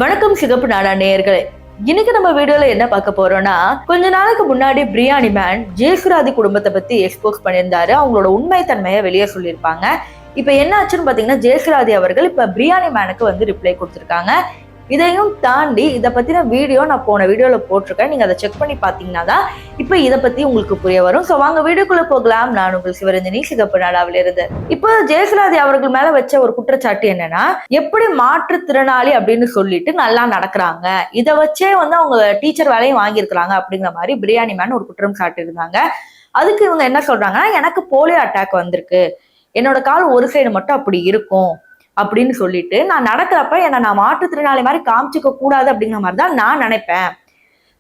வணக்கம் சிகப்பு நாடா நேயர்களே. இன்னைக்கு நம்ம வீடியோல என்ன பார்க்க போறோம்னா, கொஞ்ச நாளைக்கு முன்னாடி பிரியாணி மேன் ஜெயசுராதி குடும்பத்தை பத்தி எக்ஸ்போஸ் பண்ணியிருந்தாரு. அவங்களோட உண்மைத்தன்மையை வெளியே சொல்லியிருப்பாங்க. இப்ப என்ன ஆச்சுன்னு பாத்தீங்கன்னா, ஜெயசுராதி அவர்கள் இப்ப பிரியாணி மேனுக்கு வந்து ரிப்ளை கொடுத்திருக்காங்க. இதையும் தாண்டி இதை பத்தின வீடியோ நான் போன வீடியோல போட்டிருக்கேன். நீங்க அதை செக் பண்ணி பாத்தீங்கன்னா தான் இப்ப இதை பத்தி உங்களுக்கு புரிய வரும். சோ வாங்க வீடியோக்குள்ள போகலாம். நான் உங்கள் சிவரஞ்சனி, சிகப்பு நாடாவில இருந்து. இப்போ ஜெயசுராதி அவர்கள் மேல வச்ச ஒரு குற்றச்சாட்டு என்னன்னா, எப்படி மாற்றுத்திறனாளி அப்படின்னு சொல்லிட்டு நல்லா நடக்கிறாங்க, இதை வச்சே வந்து அவங்க டீச்சர் வேலையும் வாங்கியிருக்கிறாங்க அப்படிங்கிற மாதிரி பிரியாணி மேன் ஒரு குற்றம் சாட்டியிருந்தாங்க. அதுக்கு இவங்க என்ன சொல்றாங்கன்னா, எனக்கு போலியோ அட்டாக் வந்திருக்கு, என்னோட கால் ஒரு சைடு மட்டும் அப்படி இருக்கும் அப்படின்னு சொல்லிட்டு, நான் நடக்கிறப்ப என்னை நான் மாற்றுத்திறனாளி மாதிரி காமிச்சிக்க கூடாது அப்படிங்கிற மாதிரி தான் நான் நினைப்பேன்.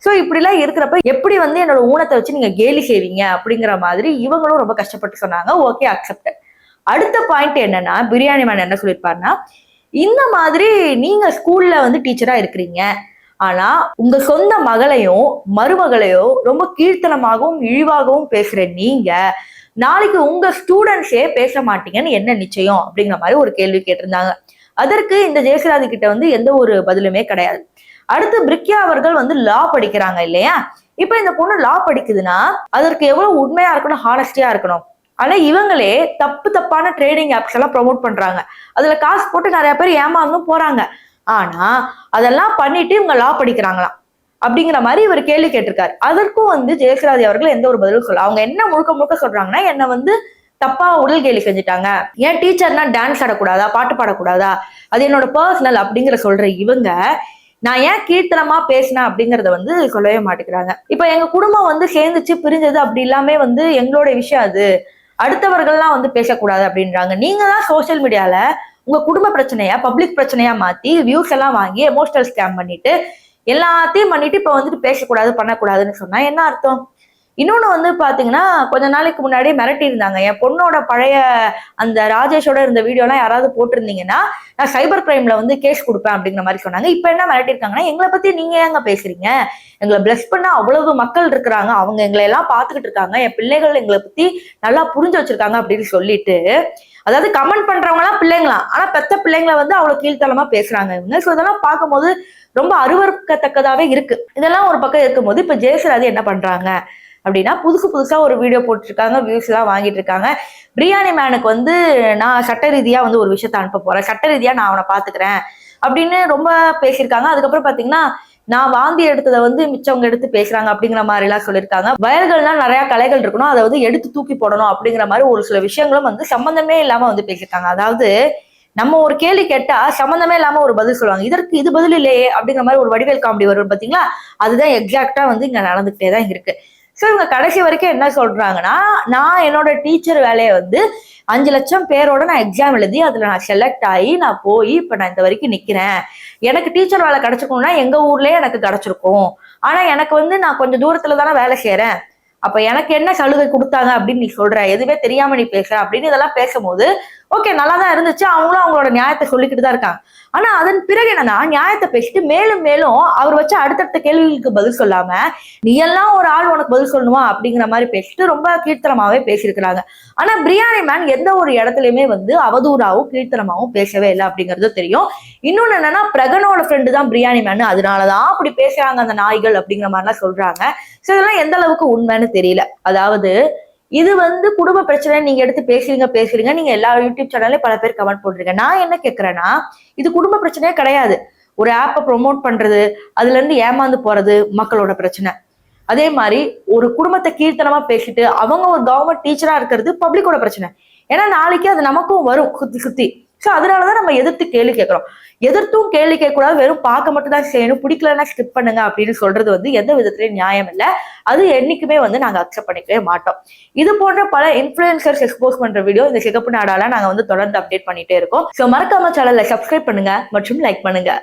ஸோ இப்படிலாம் இருக்கிறப்ப எப்படி வந்து என்னோட ஊனத்தை வச்சு நீங்க கேலி செய்வீங்க அப்படிங்கிற மாதிரி இவங்களும் ரொம்ப கஷ்டப்பட்டு சொன்னாங்க. Okay, accept. அடுத்த பாயிண்ட் என்னன்னா, பிரியாணி மேன் என்ன சொல்லியிருப்பாருன்னா, இந்த மாதிரி நீங்க ஸ்கூல்ல வந்து டீச்சரா இருக்கிறீங்க, ஆனா உங்க சொந்த மகளையும் மருமகளையும் ரொம்ப கீழ்த்தனமாகவும் இழிவாகவும் பேசுற நீங்க நாளைக்கு உங்க ஸ்டூடெண்ட்ஸே பேச மாட்டீங்கன்னு என்ன நிச்சயம் அப்படிங்கிற மாதிரி ஒரு கேள்வி கேட்டிருந்தாங்க. அதற்கு இந்த ஜெயசுராதி கிட்ட வந்து எந்த ஒரு பதிலுமே கிடையாது. அடுத்து பிரிக்யா அவர்கள் வந்து லா படிக்கிறாங்க இல்லையா. இப்ப இந்த பொண்ணு லா படிக்குதுன்னா அதற்கு எவ்வளவு உண்மையா இருக்கணும், ஹானஸ்டியா இருக்கணும். ஆனா இவங்களே தப்பான ட்ரேடிங் ஆப்ஸ் எல்லாம் ப்ரொமோட் பண்றாங்க. அதுல காசு போட்டு நிறைய பேர் ஏமாந்தும் போறாங்க. ஆனா அதெல்லாம் பண்ணிட்டு இவங்க லா படிக்கிறாங்களாம் அப்படிங்கிற மாதிரி இவர் கேள்வி கேட்டிருக்காரு. அதற்கும் வந்து ஜெயசுராதி அவர்கள் எந்த ஒரு பதிலும் சொல்ல. அவங்க என்ன முழுக்க சொல்றாங்கன்னா, என்ன வந்து தப்பா உடல் கேலி செஞ்சுட்டாங்க, ஏன் டீச்சர்னா டான்ஸ் ஆடக்கூடாதா, பாட்டு பாடக்கூடாதா, அது என்னோட பர்சனல் அப்படிங்கிற சொல்ற இவங்க நான் ஏன் கீர்த்தனமா பேசினேன் அப்படிங்கறத வந்து சொல்லவே மாட்டேங்கிறாங்க. இப்ப எங்க குடும்பம் வந்து சேர்ந்துச்சு பிரிஞ்சது அப்படி எல்லாமே வந்து எங்களோட விஷயம், அது அடுத்தவர்கள்லாம் வந்து பேசக்கூடாது அப்படின்றாங்க. நீங்க தான் சோசியல் மீடியால உங்க குடும்ப பிரச்சனையா பப்ளிக் பிரச்சனையா மாத்தி வியூஸ் எல்லாம் வாங்கி எமோஷனல் ஸ்கேம் பண்ணிட்டு எல்லாத்தையும் பண்ணிட்டு இப்ப வந்துட்டு பேசக்கூடாது பண்ணக்கூடாதுன்னு சொன்னா என்ன அர்த்தம்? இன்னொன்னு வந்து பாத்தீங்கன்னா, கொஞ்ச நாளைக்கு முன்னாடி மிரட்டி இருந்தாங்க. என் பொண்ணோட பழைய அந்த ராஜேஷோட இருந்த வீடியோலாம் யாராவது போட்டிருந்தீங்கன்னா நான் சைபர் கிரைம்ல வந்து கேஸ் கொடுப்பேன் அப்படிங்கிற மாதிரி சொன்னாங்க. இப்ப என்ன மிரட்டிருக்காங்கன்னா, எங்களை பத்தி நீங்க ஏங்க பேசுறீங்க, எங்களை பிளஸ் பண்ண அவ்வளவு மக்கள் இருக்கிறாங்க, அவங்க எங்களை எல்லாம் பாத்துக்கிட்டு இருக்காங்க, என் பிள்ளைகள் எங்களை பத்தி நல்லா புரிஞ்சு வச்சிருக்காங்க அப்படின்னு சொல்லிட்டு, அதாவது கமெண்ட் பண்றவங்க எல்லாம் பிள்ளைங்களாம், ஆனா பெத்த பிள்ளைங்களை வந்து அவ்வளவு கீழ்த்தனமா பேசுறாங்க இவங்க. ஸோ இதெல்லாம் பார்க்கும்போது ரொம்ப அருவருக்கத்தக்கதாவே இருக்கு. இதெல்லாம் ஒரு பக்கம் இருக்கும்போது இப்ப ஜெயசுராதி என்ன பண்றாங்க அப்படின்னா, புதுசா ஒரு வீடியோ போட்டிருக்காங்க, வியூஸ் எல்லாம் வாங்கிட்டு இருக்காங்க. பிரியாணி மேனுக்கு வந்து நான் சட்ட ரீதியா வந்து ஒரு விஷயத்த அனுப்ப போறேன், சட்ட ரீதியா நான் அவனை பாத்துக்கிறேன் அப்படின்னு ரொம்ப பேசியிருக்காங்க. அதுக்கப்புறம் பாத்தீங்கன்னா, நான் வாந்தி எடுத்ததை வந்து மிச்சவங்க எடுத்து பேசுறாங்க அப்படிங்கிற மாதிரி எல்லாம் சொல்லியிருக்காங்க. வயல்கள்லாம் நிறைய கலைகள் இருக்கணும், அதை வந்து எடுத்து தூக்கி போடணும் அப்படிங்கிற மாதிரி ஒரு சில விஷயங்களும் வந்து சம்பந்தமே இல்லாம வந்து பேசியிருக்காங்க. அதாவது நம்ம ஒரு கேள்வி கேட்டா சம்பந்தமே இல்லாம ஒரு பதில் சொல்லுவாங்க, இதற்கு இது பதில் இல்லையே அப்படிங்கிற மாதிரி ஒரு வடிவேல் காமெடி வரும் பாத்தீங்களா, அதுதான் எக்ஸாக்டா வந்து இங்க நடந்துகிட்டே தான் இருக்கு. ஸோ இவங்க கடைசி வரைக்கும் என்ன சொல்றாங்கன்னா, நான் என்னோட டீச்சர் வேலையை வந்து 5 லட்சம் பேரோட நான் எக்ஸாம் எழுதி அதுல நான் செலக்ட் ஆகி நான் போய் இப்ப நான் இந்த வரைக்கும் நிக்கிறேன், எனக்கு டீச்சர் வேலை கிடைச்சிருக்கணும்னா எங்க ஊர்லயே எனக்கு கிடைச்சிருக்கும், ஆனா எனக்கு வந்து நான் கொஞ்சம் தூரத்துல தானே வேலை செய்யறேன், அப்ப எனக்கு என்ன சலுகை கொடுத்தாங்க அப்படின்னு நீ சொல்ற, எதுவுமே தெரியாம நீ பேசுற அப்படின்னு இதெல்லாம் பேசும்போது ஓகே, நல்லா தான் இருந்துச்சு. அவங்களும் அவங்களோட நியாயத்தை சொல்லிக்கிட்டு தான் இருக்காங்க. ஆனா அதன் பிறகு என்னன்னா, நியாயத்தை பேசிட்டு மேலும் அவர் வச்ச அடுத்தடுத்த கேள்விகளுக்கு பதில் சொல்லாம நீ எல்லாம் ஒரு ஆள் உனக்கு பதில் சொல்லணுமா அப்படிங்கிற மாதிரி பேசிட்டு ரொம்ப கீழ்த்தனமாவே பேசியிருக்கிறாங்க. ஆனா பிரியாணி மேன் எந்த ஒரு இடத்துலயுமே வந்து அவதூறாவும் கீழ்த்தனமாவும் பேசவே இல்லை அப்படிங்கிறது தெரியும். இன்னொன்னு என்னன்னா, பிரகனோட ஃப்ரெண்டு தான் பிரியாணி மேன், அதனாலதான் அப்படி பேசுறாங்க அந்த நாய்கள் அப்படிங்கிற மாதிரிலாம் சொல்றாங்க. சோ இதெல்லாம் எந்த அளவுக்கு உண்மைன்னு தெரியல. அதாவது இது வந்து குடும்ப பிரச்சனை நீங்க எடுத்து பேசுறீங்க, நீங்க எல்லா யூடியூப் சேனல்லையும் பல பேர் கமெண்ட் போடுறீங்க. நான் என்ன கேட்கறேன்னா, இது குடும்ப பிரச்சனையே கிடையாது. ஒரு ஆப்பை ப்ரொமோட் பண்றது, அதுல இருந்து ஏமாந்து போறது மக்களோட பிரச்சனை. அதே மாதிரி ஒரு குடும்பத்தை கீர்த்தனமா பேசிட்டு அவங்க ஒரு கவர்மெண்ட் டீச்சரா இருக்கிறது பப்ளிக்கோட பிரச்சனை. ஏன்னா நாளைக்கு அது நமக்கும் வரும் சுத்தி. ஸோ அதனாலதான் நம்ம எதிர்த்து கேள்வி கேட்கிறோம். எதிர்த்தும் கேள்வி கேட்கக்கூடாது, வெறும் பார்க்க மட்டும் தான் செய்யணும், பிடிக்கலன்னா ஸ்கிப் பண்ணுங்க அப்படின்னு சொல்றது வந்து எந்த விதத்திலயும் நியாயம் இல்லை. அது என்னைக்குமே வந்து நாங்க அக்செப்ட் பண்ணிக்கவே மாட்டோம். இது போன்ற பல இன்ஃபுளுசர்ஸ் எக்ஸ்போஸ் பண்ற வீடியோ இந்த சிகப்பு நாடால நாங்க வந்து தொடர்ந்து அப்டேட் பண்ணிட்டே இருக்கோம். ஸோ மறக்காம சேனலை சப்ஸ்கிரைப் பண்ணுங்க மற்றும் லைக் பண்ணுங்க.